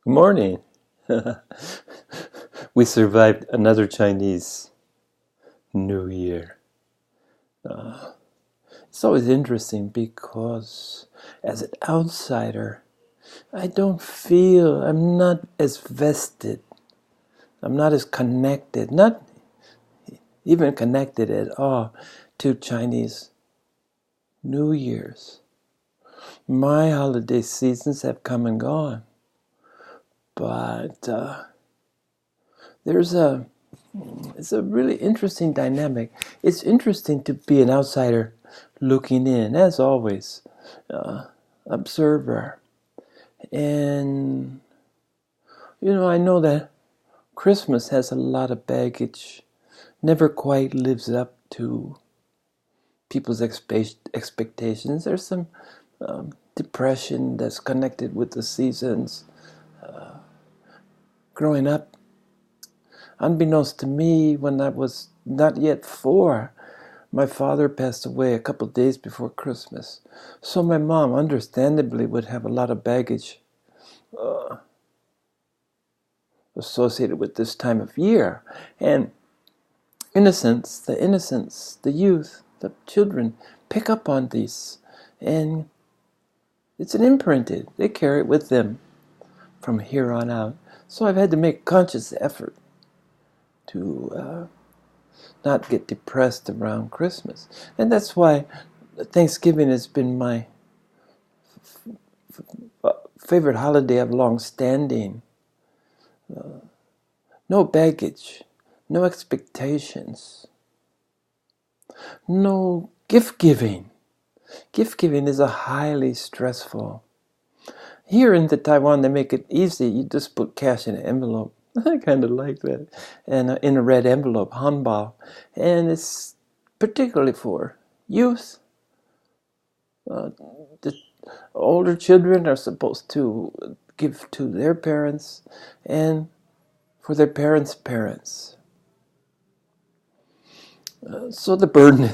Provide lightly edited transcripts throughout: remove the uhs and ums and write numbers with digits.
Good morning. We survived another Chinese New Year. It's always interesting because as an outsider, I'm not as vested, I'm not as connected, not even connected at all to Chinese New Year's. My holiday seasons have come and gone, but there's a it's a really interesting dynamic. It's interesting to be an outsider looking in, as always, observer. And, I know that Christmas has a lot of baggage, never quite lives up to people's expectations. There's some depression that's connected with the seasons. Growing up, unbeknownst to me, when I was not yet 4, my father passed away a couple of days before Christmas. So my mom, understandably, would have a lot of baggage associated with this time of year. And innocence, the youth, the children pick up on these. And it's an imprinted. They carry it with them from here on out. So I've had to make conscious effort to not get depressed around Christmas. And that's why Thanksgiving has been my favorite holiday of long standing. No baggage, no expectations, no gift giving. Gift giving is a highly stressful. Here in Taiwan, they make it easy. You just put cash in an envelope. I kind of like that. And in a red envelope, hanbao. And it's particularly for youth. The older children are supposed to give to their parents and for their parents' parents. So the burden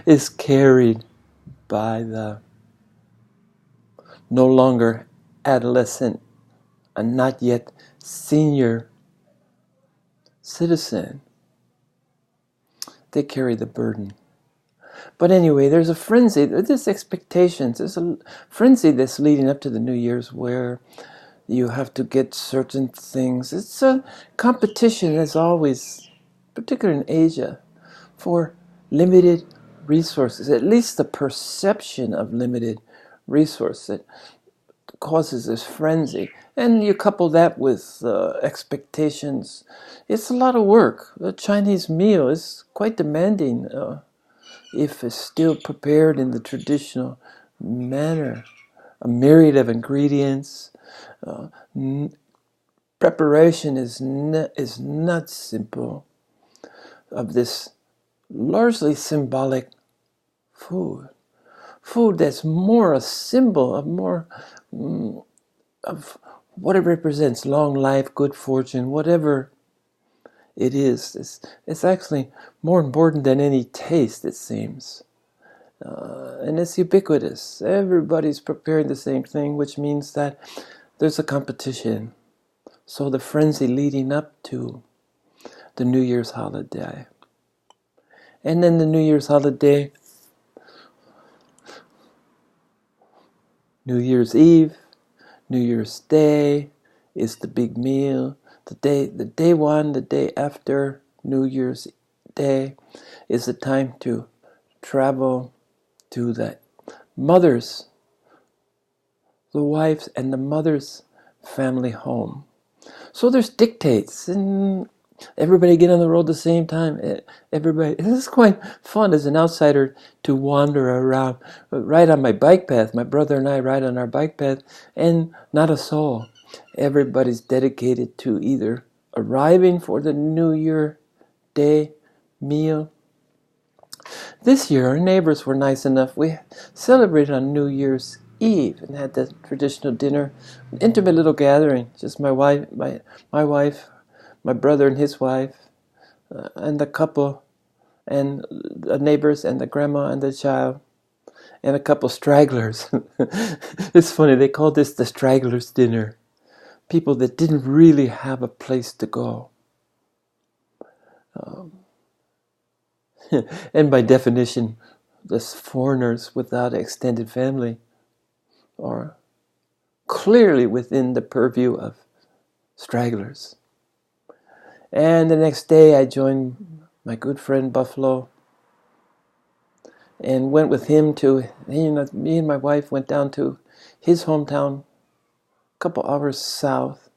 is carried by the no longer adolescent and not yet senior citizen. They carry the burden. But anyway, there's a frenzy, there's expectations, there's a frenzy that's leading up to the New Year's where you have to get certain things. It's a competition, as always, particularly in Asia, for limited resources, at least the perception of limited resources causes this frenzy. And you couple that with expectations. It's a lot of work. A Chinese meal is quite demanding if it's still prepared in the traditional manner. A myriad of ingredients. Preparation is not simple of this largely symbolic food. Food that's more a symbol of what it represents, long life, good fortune, whatever it is. It's actually more important than any taste, it seems. And it's ubiquitous. Everybody's preparing the same thing, which means that there's a competition. So the frenzy leading up to the New Year's holiday. And then the New Year's holiday, New Year's Eve, New Year's Day is the big meal. The day after New Year's Day is the time to travel to the wife's and the mother's family home. So there's dictates, and everybody get on the road at the same time. This is quite fun as an outsider to wander around, ride on my bike path. My brother and I ride on our bike path, and not a soul. Everybody's dedicated to either arriving for the New Year Day meal. This year, our neighbors were nice enough. We celebrated on New Year's Eve and had the traditional dinner, an intimate little gathering. Just my wife, my brother and his wife, and the couple, and the neighbors, and the grandma and the child, and a couple stragglers. It's funny, they call this the stragglers' dinner. people that didn't really have a place to go. And by definition, the foreigners without an extended family are clearly within the purview of stragglers. And the next day I joined my good friend Buffalo and went with him to, me and my wife went down to his hometown, a couple hours south,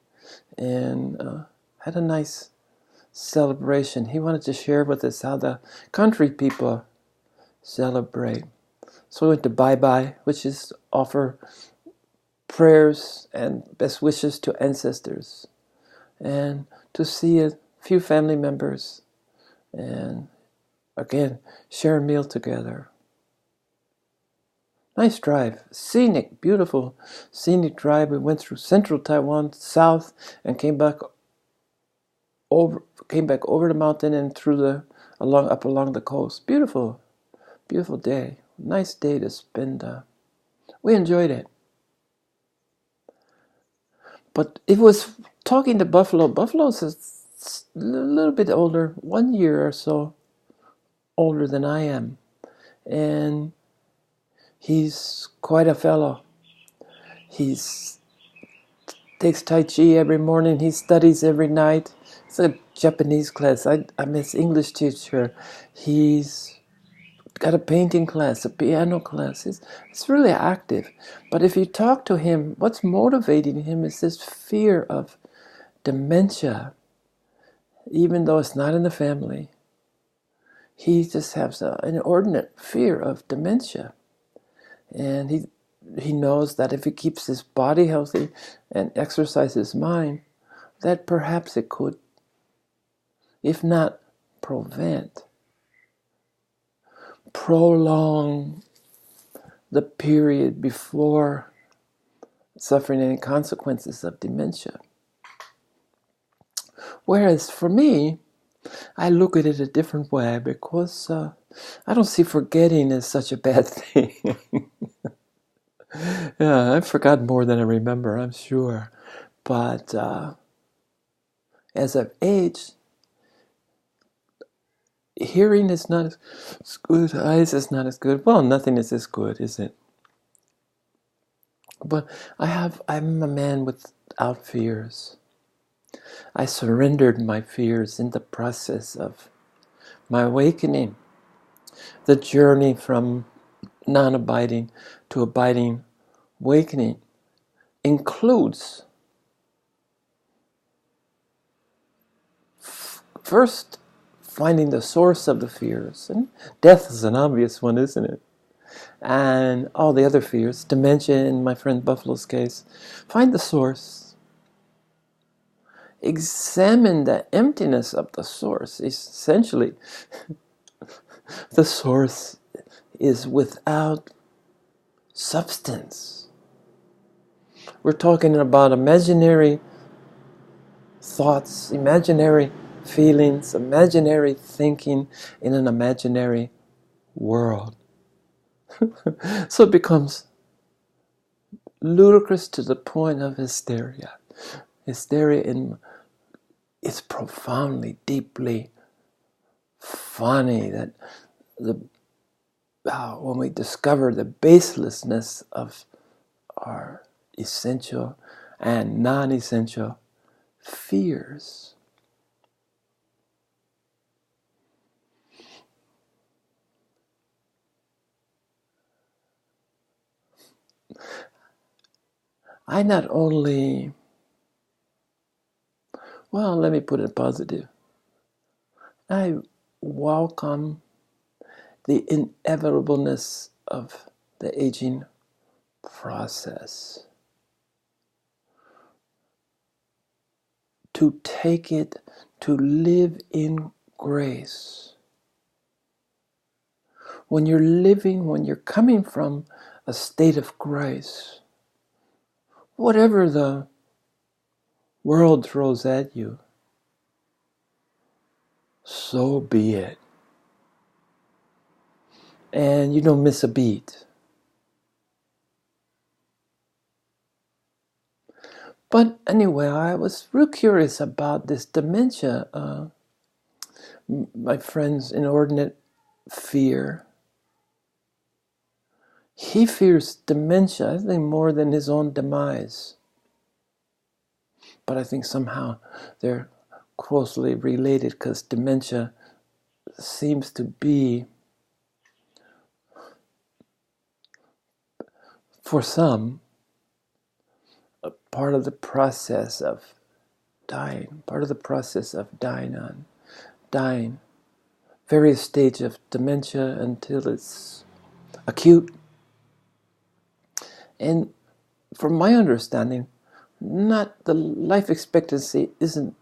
and had a nice celebration. He wanted to share with us how the country people celebrate. So we went to bye-bye, which is offer prayers and best wishes to ancestors, and to see a few family members, and again, share a meal together. Nice drive, scenic, beautiful scenic drive. We went through central Taiwan, south, and came back over the mountain and through up along the coast. Beautiful, beautiful day. Nice day to spend. We enjoyed it. But it was talking to Buffalo. Buffalo's a little bit older, 1 year or so older than I am, and he's quite a fellow. He takes Tai Chi every morning. He studies every night. It's a Japanese class. I'm his English teacher. He's got a painting class, a piano class. It's really active. But if you talk to him, what's motivating him is this fear of dementia. Even though it's not in the family, he just has an inordinate fear of dementia. And he knows that if he keeps his body healthy and exercises his mind, that perhaps it could, if not prolong the period before suffering any consequences of dementia. Whereas for me, I look at it a different way, because I don't see forgetting as such a bad thing. Yeah, I've forgotten more than I remember, I'm sure. But as I've aged, hearing is not as good, eyes is not as good. Well, nothing is as good, is it? But I'm a man without fears. I surrendered my fears in the process of my awakening. The journey from non-abiding to abiding awakening includes first finding the source of the fears. And death is an obvious one, isn't it? And all the other fears, dementia in my friend Buffalo's case. Find the source. Examine the emptiness of the source. Essentially, the source is without substance. We're talking about imaginary thoughts, imaginary feelings, imaginary thinking in an imaginary world. So it becomes ludicrous to the point of hysteria. Hysteria is profoundly, deeply funny that when we discover the baselessness of our essential and non-essential fears. I not only, well, let me put it positive. I welcome the inevitableness of the aging process. To take it, to live in grace. When you're coming from a state of grace, whatever the world throws at you, so be it. And you don't miss a beat. But anyway, I was real curious about this dementia. My friend's inordinate fear. He fears dementia, I think, more than his own demise. But I think somehow they're closely related, because dementia seems to be, for some, a part of the process of dying, dying, various stages of dementia until it's acute. And from my understanding, not the life expectancy isn't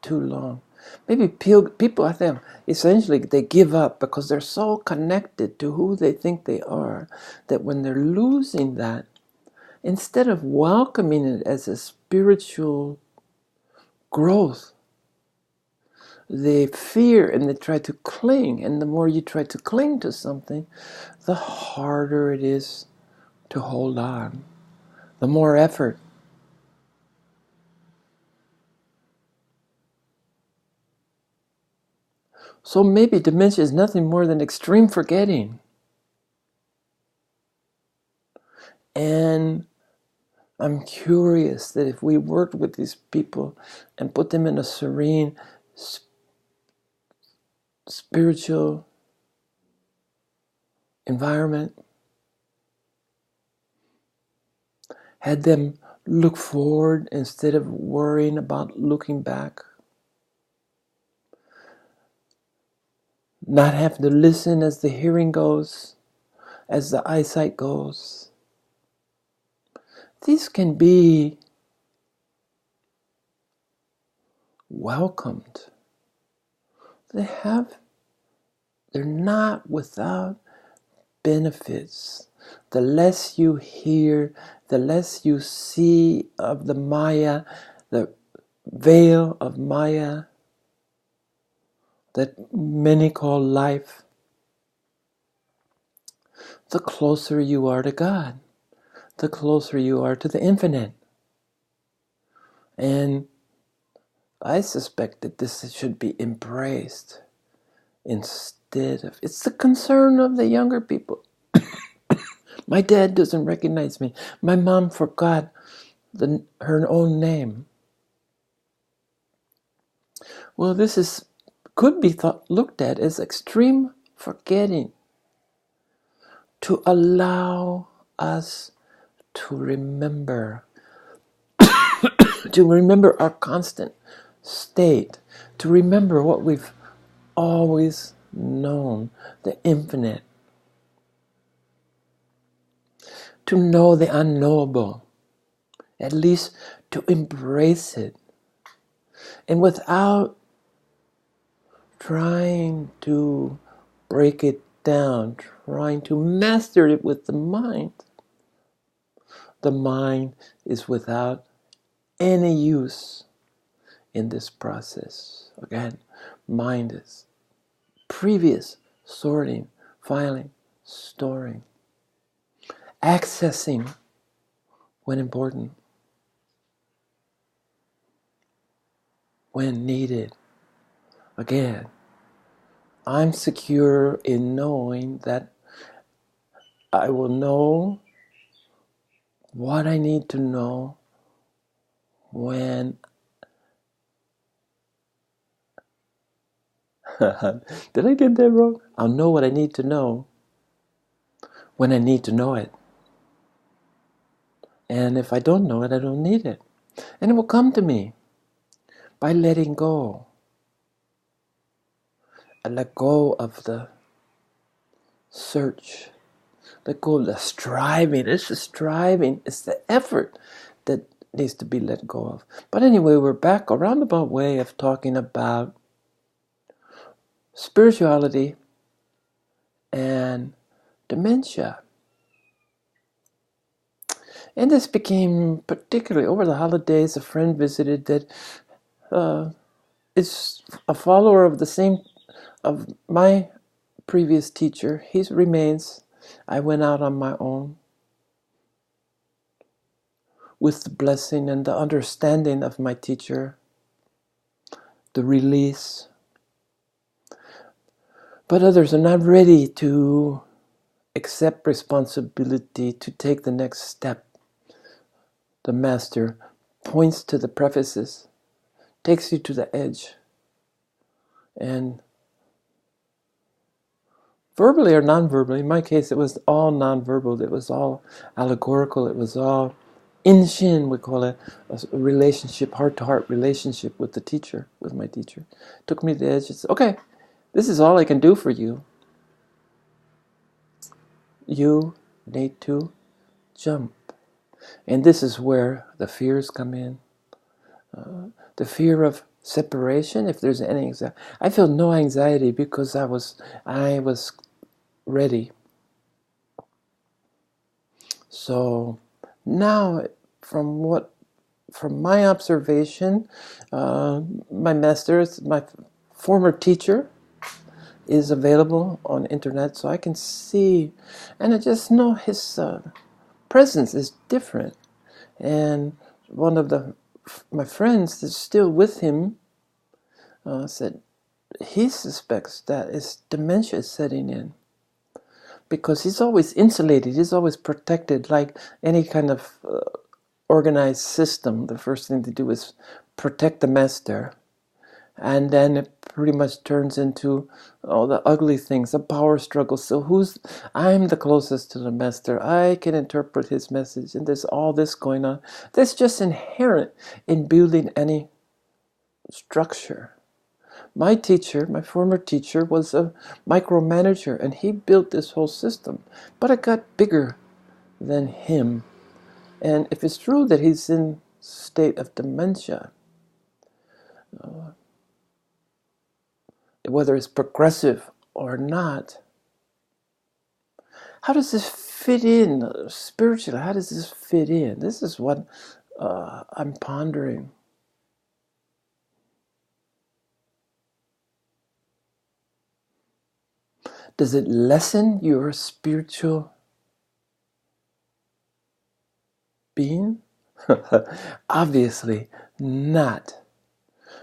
too long. Maybe people, I think, essentially they give up because they're so connected to who they think they are, that when they're losing that, instead of welcoming it as a spiritual growth, they fear and they try to cling. And the more you try to cling to something, the harder it is to hold on, the more effort. So maybe dementia is nothing more than extreme forgetting. And I'm curious that if we worked with these people and put them in a serene, spiritual environment, had them look forward instead of worrying about looking back, not having to listen as the hearing goes, as the eyesight goes. These can be welcomed. They're not without benefits. The less you hear, the less you see of the Maya, the veil of Maya that many call life, the closer you are to God, the closer you are to the infinite. And I suspect that this should be embraced instead of, it's the concern of the younger people. My dad doesn't recognize me. My mom forgot her own name. Well, this could be looked at as extreme forgetting, to allow us to remember, to remember our constant state, to remember what we've always known, the infinite, to know the unknowable, at least to embrace it, and without trying to break it down, trying to master it with the mind. The mind is without any use in this process. Again, mind is previous sorting, filing, storing, accessing when important, when needed. Again, I'm secure in knowing that I will know what I need to know when did I get that wrong? I'll know what I need to know when I need to know it. And if I don't know it, I don't need it. And it will come to me by letting go. I let go of the search. Let go of the striving. It's the striving. It's the effort that needs to be let go of. But anyway, we're back a roundabout way of talking about spirituality and dementia. And this became particularly over the holidays. A friend visited that is a follower of my previous teacher. He remains. I went out on my own. with the blessing and the understanding of my teacher, the release. But others are not ready to accept responsibility to take the next step. The master points to the prefaces, takes you to the edge, and verbally or non-verbally, in my case it was all non-verbal, it was all allegorical, it was all in-shin, we call it, a relationship, heart-to-heart relationship with the teacher, with my teacher. Took me to the edge and said, okay, this is all I can do for you. You need to jump. And this is where the fears come in. The fear of separation, if there's any anxiety. I feel no anxiety because I was ready. So now, from my observation, my master, my former teacher, is available on internet, so I can see, and I just know his presence is different. And one of my friends that's still with him said he suspects that his dementia is setting in, because he's always insulated, he's always protected, like any kind of organized system. The first thing to do is protect the master, and then it pretty much turns into all the ugly things, the power struggle. So I'm the closest to the master, I can interpret his message, and there's all this going on that's just inherent in building any structure. My teacher, my former teacher, was a micromanager, and he built this whole system, but it got bigger than him. And if it's true that he's in state of dementia, whether it's progressive or not, how does this fit in spiritually? How does this fit in? This is what I'm pondering. Does it lessen your spiritual being? Obviously not,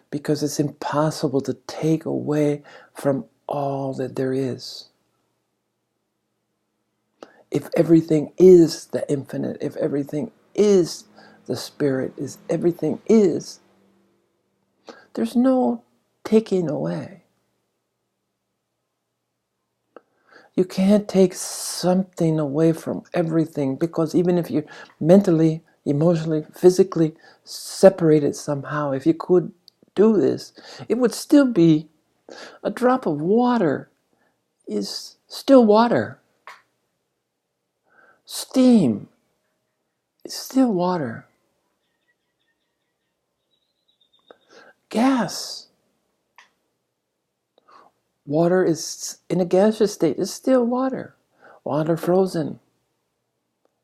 because it's impossible to take away from all that there is. If everything is the infinite, if everything is the spirit, is everything is, there's no taking away. You can't take something away from everything, because even if you're mentally, emotionally, physically separated somehow, if you could do this, it would still be a drop of water is still water. Steam is still water. Gas. Water is in a gaseous state, is still water. Water frozen.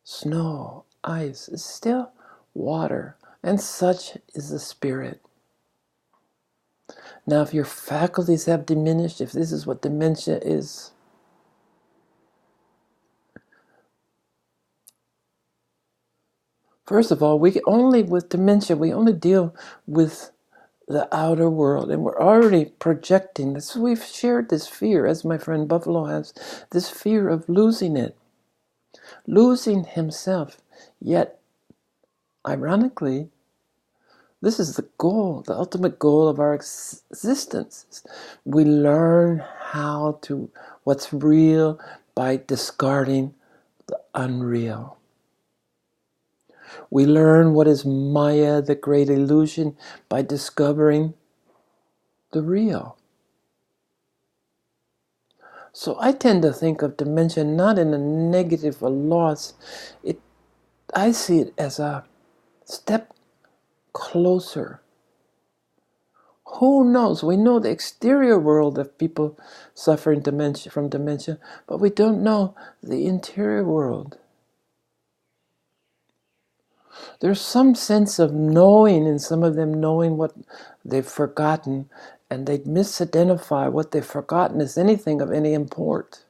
Snow, ice is still water. And such is the spirit. Now, if your faculties have diminished, if this is what dementia is, first of all, with dementia, we only deal with the outer world, and we're already projecting this. We've shared this fear, as my friend Buffalo has, this fear of losing it, losing himself. Yet, ironically, this is the goal, the ultimate goal of our existence. We learn what's real by discarding the unreal. We learn what is Maya, the great illusion, by discovering the real. So I tend to think of dementia not in a negative, a loss. I see it as a step closer. Who knows? We know the exterior world of people suffering from dementia, but we don't know the interior world. There's some sense of knowing in some of them, knowing what they've forgotten, and they misidentify what they've forgotten as anything of any import.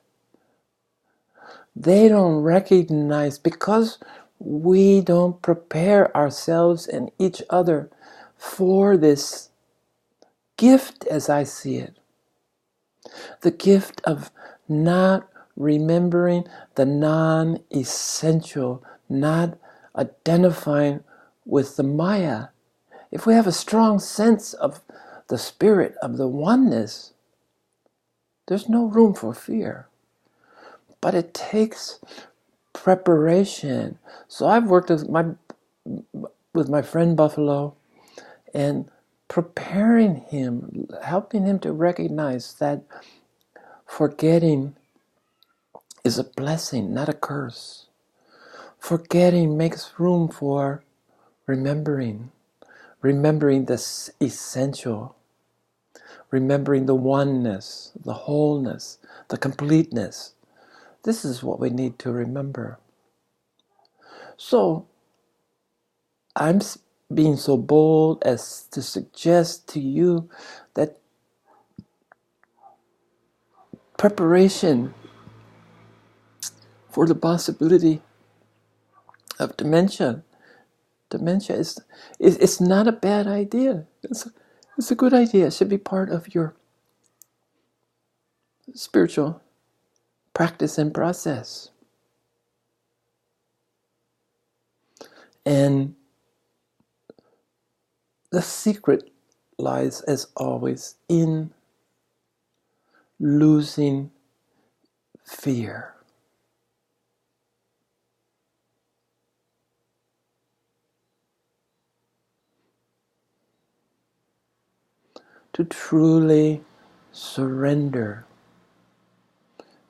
They don't recognize, because we don't prepare ourselves and each other for this gift, as I see it. The gift of not remembering the non-essential, not identifying with the Maya. If we have a strong sense of the spirit of the oneness, there's no room for fear. But it takes preparation. So I've worked with my friend Buffalo and preparing him, helping him to recognize that forgetting is a blessing, not a curse. Forgetting makes room for remembering the essential, remembering the oneness, the wholeness, the completeness. This is what we need to remember. So, I'm being so bold as to suggest to you that preparation for the possibility of dementia is it's not a bad idea. It's a good idea. It should be part of your spiritual practice and process. And the secret lies, as always, in losing fear. To truly surrender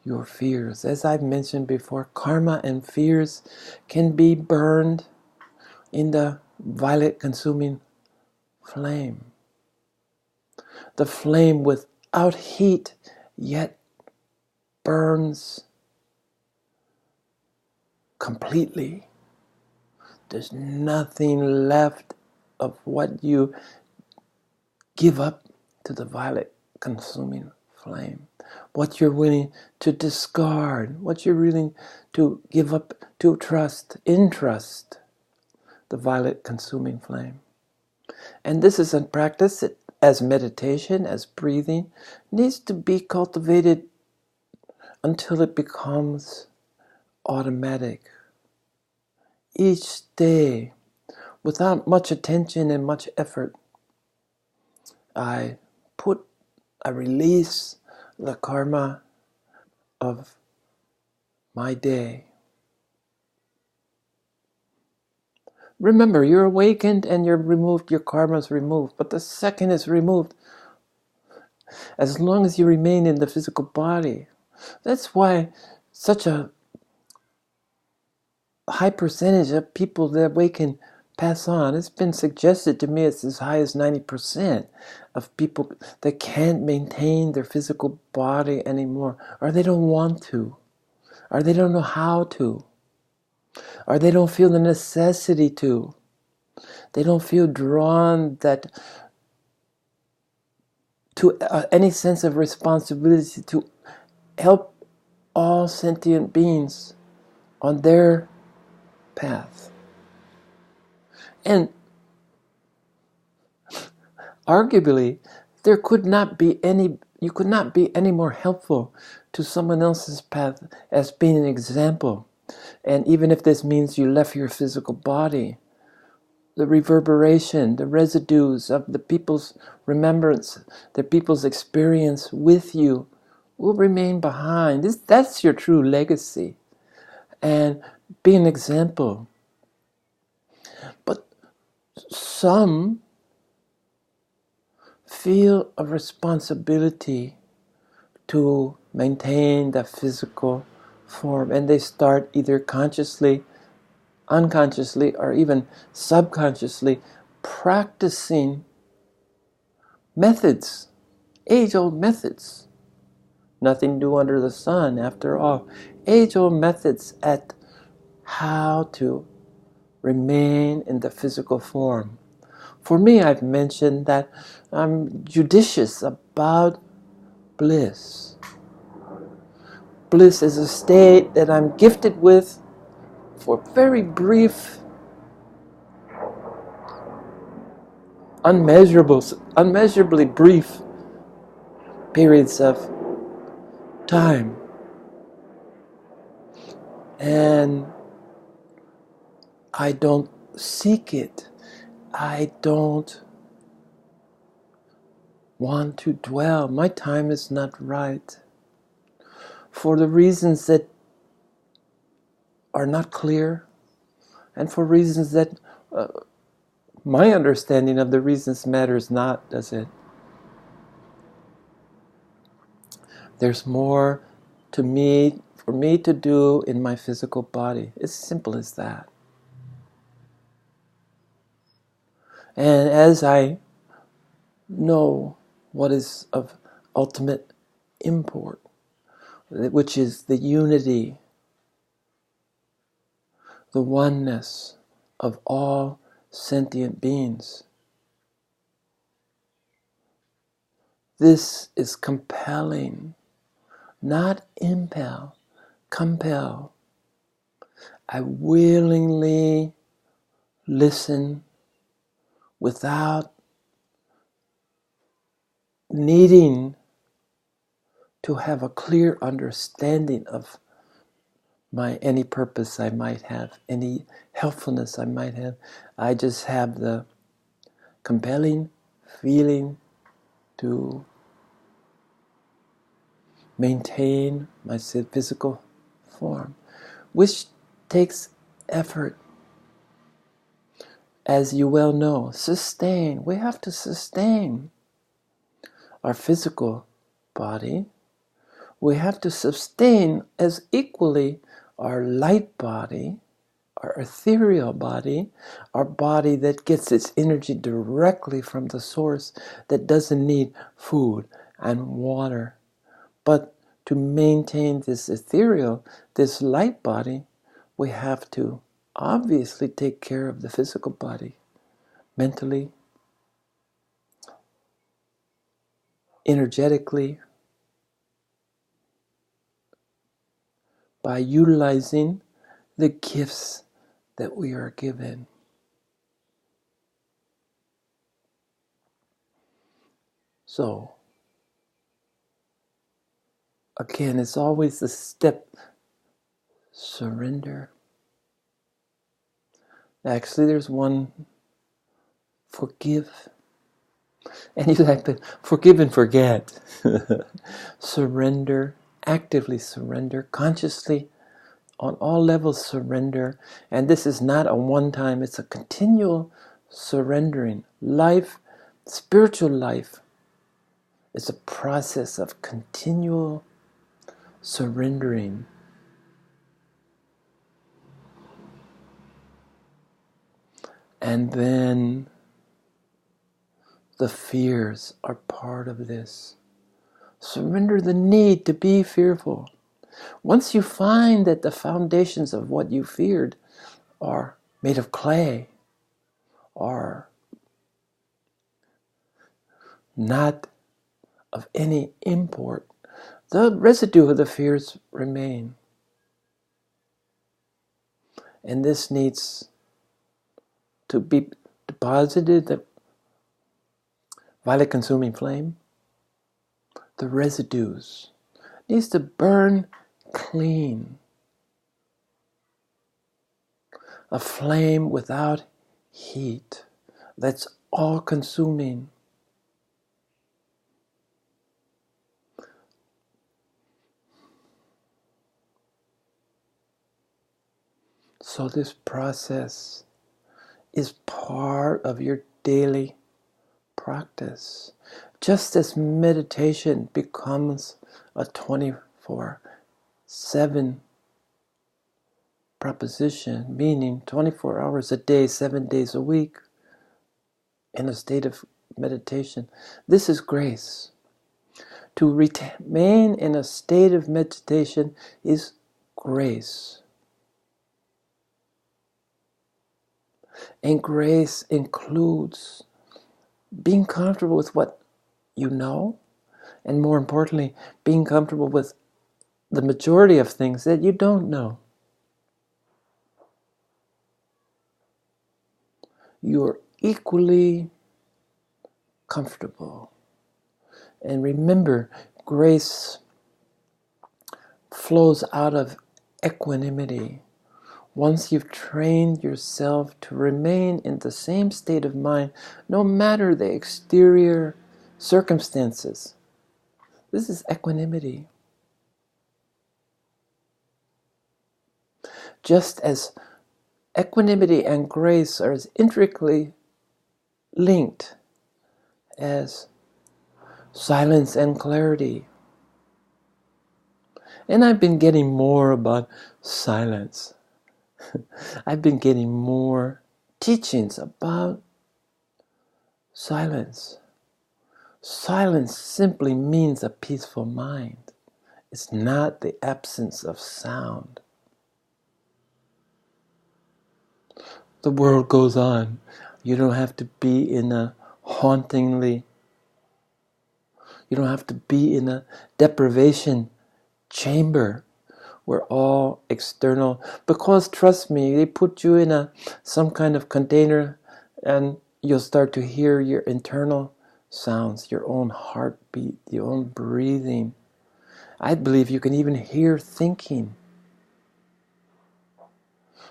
your fears. As I've mentioned before, karma and fears can be burned in the violet consuming flame. The flame without heat yet burns completely. There's nothing left of what you give up to the violet consuming flame. What you're willing to discard, what you're willing to give up to entrust the violet consuming flame. And this is a practice that, as meditation, as breathing, needs to be cultivated until it becomes automatic. Each day, without much attention and much effort, I release the karma of my day. Remember, you're awakened and you're removed, your karma is removed, but the second is removed as long as you remain in the physical body. That's why such a high percentage of people that awaken pass on. It's been suggested to me it's as high as 90% of people that can't maintain their physical body anymore, or they don't want to, or they don't know how to, or they don't feel the necessity to. They don't feel drawn to any sense of responsibility to help all sentient beings on their path. And arguably, you could not be any more helpful to someone else's path as being an example. And even if this means you left your physical body, the reverberation, the residues of the people's remembrance, the people's experience with you will remain behind. That's your true legacy. And be an example. But some feel a responsibility to maintain the physical form, and they start either consciously, unconsciously, or even subconsciously practicing methods, age-old methods. Nothing new under the sun, after all. Age-old methods at how to remain in the physical form. For me, I've mentioned that I'm judicious about bliss. Bliss is a state that I'm gifted with for very brief, unmeasurably brief periods of time. And I don't seek it. I don't want to dwell. My time is not right. For the reasons that are not clear, and for reasons that my understanding of the reasons matters not, does it? There's more for me to do in my physical body. It's simple as that. And as I know what is of ultimate import, which is the unity, the oneness of all sentient beings, this is compelling, not impel, compel. I willingly listen without needing to have a clear understanding of any purpose I might have, any helpfulness I might have. I just have the compelling feeling to maintain my physical form, which takes effort. As you well know, sustain. We have to sustain our physical body. We have to sustain as equally our light body, our ethereal body, our body that gets its energy directly from the source, that doesn't need food and water. But to maintain this ethereal, this light body, we have to obviously take care of the physical body, mentally, energetically, by utilizing the gifts that we are given. So, again, it's always the step, surrender. Actually, there's one, forgive. And you like to forgive and forget. Surrender, actively surrender, consciously, on all levels surrender. And this is not a one-time, it's a continual surrendering. Life, spiritual life, is a process of continual surrendering. And then the fears are part of this. Surrender the need to be fearful. Once you find that the foundations of what you feared are made of clay, are not of any import, the residue of the fears remain. And this needs to be deposited, the violet consuming flame, the residues, needs to burn clean. A flame without heat, that's all consuming. So this process is part of your daily practice. Just as meditation becomes a 24/7 proposition, meaning 24 hours a day, 7 days a week, in a state of meditation. This is grace. To remain in a state of meditation is grace. And grace includes being comfortable with what you know, and more importantly, being comfortable with the majority of things that you don't know. you're equally comfortable. And remember, grace flows out of equanimity. Once you've trained yourself to remain in the same state of mind, no matter the exterior circumstances. This is equanimity. Just as equanimity and grace are as intricately linked as silence and clarity. And I've been getting more about silence. I've been getting more teachings about silence. Silence simply means a peaceful mind. It's not the absence of sound. The world goes on. You don't have to be in a deprivation chamber where all external, because trust me, they put you in some kind of container and you'll start to hear your internal sounds, your own heartbeat, your own breathing. I believe you can even hear thinking.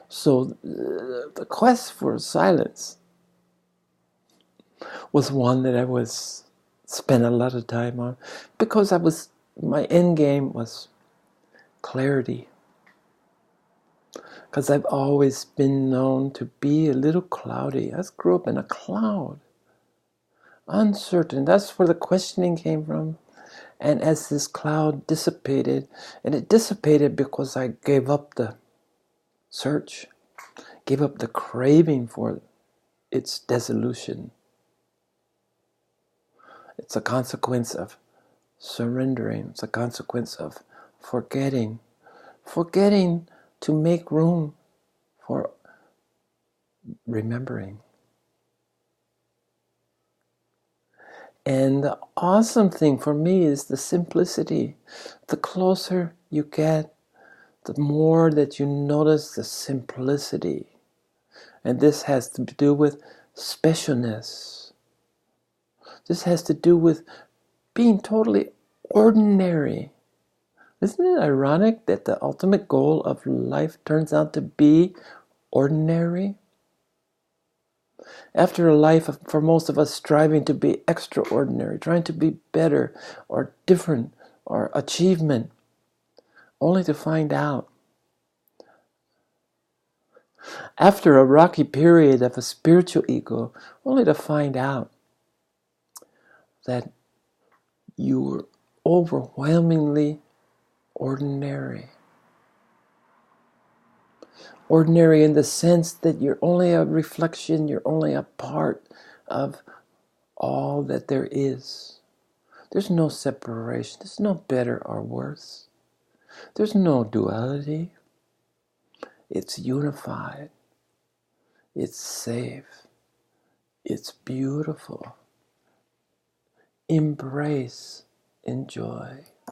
So the quest for silence was one that I spent a lot of time on, because my end game was clarity. Because I've always been known to be a little cloudy. I grew up in a cloud. Uncertain. That's where the questioning came from. And as this cloud dissipated, and it dissipated because I gave up the search, gave up the craving for its dissolution. It's a consequence of surrendering. It's a consequence of forgetting. Forgetting to make room for remembering. And the awesome thing for me is the simplicity. The closer you get, the more that you notice the simplicity. And this has to do with specialness. This has to do with being totally ordinary. Isn't it ironic that the ultimate goal of life turns out to be ordinary? After a life of, for most of us, striving to be extraordinary, trying to be better or different or achievement, only to find out, after a rocky period of a spiritual ego, only to find out that you were overwhelmingly ordinary. Ordinary in the sense that you're only a reflection, you're only a part of all that there is. There's no separation, there's no better or worse. There's no duality. It's unified. It's safe. It's beautiful. Embrace, enjoy.